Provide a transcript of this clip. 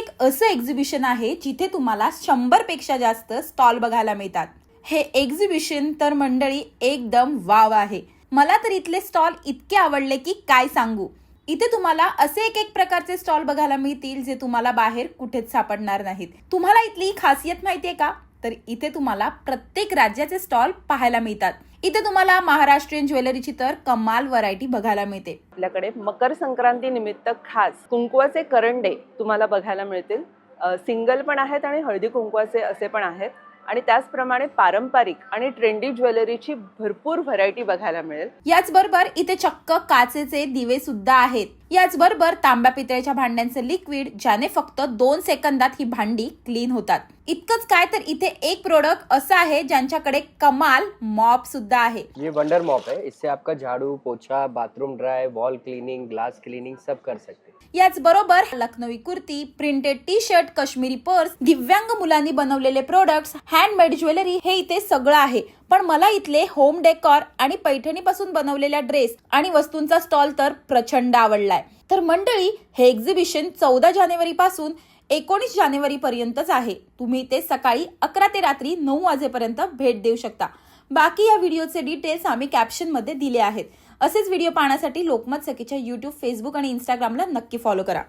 एक असं एक्झिबिशन आहे जिथे तुम्हाला 100 पेक्षा जास्त स्टॉल बघायला मिळतात। हे एक्झिबिशन तर मंडळी एकदम वाव आहे। मला तर इथले स्टॉल इतके आवडले की काय सांगू। इथे तुम्हाला असे एक प्रकारचे स्टॉल बघायला मिळतील जे तुम्हाला बाहेर कुठेच सापडणार नाहीत। तुम्हाला इथली खासियत माहितीये का? तर इथे तुम्हाला प्रत्येक राज्याचे स्टॉल पाहायला मिळतात। इथे तुम्हाला महाराष्ट्रीयन ज्वेलरीची तर कमाल व्हरायटी बघायला मिळते। आपल्याकडे मकर संक्रांती निमित्त खास कुंकवाचे करंडे तुम्हाला बघायला मिळतील। सिंगल पण आहेत आणि हळदी कुंकवाचे असे पण आहेत आणि त्याचप्रमाणे पारंपरिक आणि ट्रेंडी ज्वेलरीची भरपूर व्हरायटी बघायला मिळेल। याचबरोबर इथे चक्क काचेचे दिवे सुद्धा आहेत। याचबरोबर तांब्या पितळेच्या भांड्यांचे लिक्विड ज्याने फक्त 2 सेकंदात ही भांडी क्लीन होतात। इतकंच काय तर इथे एक प्रोडक्ट असं आहे ज्यांच्याकडे कमाल मॉप सुद्धा आहे। ये वंडर मॉप है, इससे आपका झाड़ू पोछा bathroom dry wall cleaning glass cleaning सब कर सकते हैं। याच बरोबर Lucknowi kurti, printed T shirt, Kashmiri purse, दिव्यांग मुलांनी बनवलेले प्रोडक्ट्स, हँडमेड ज्वेलरी हे इथे सगळं आहे। पण मला इथले होम डेकोर आणि पैठणी पासून बनवलेल्या ड्रेस आणि वस्तूंचा स्टॉल तर प्रचंड आवडलाय। तर मंडळी हे एक्झिबिशन 14 जानेवारी पासून 19 जानेवारी पर्यंतच आहे। तुम्ही इथे सकाळी 11 ते रात्री 9 वाजेपर्यंत भेट देऊ शकता। बाकी या व्हिडिओचे डिटेल्स आम्ही कॅप्शन मध्ये दिले आहेत। असेच व्हिडिओ पाहण्यासाठी लोकमत सखीच्या YouTube, Facebook आणि Instagramला नक्की फॉलो करा।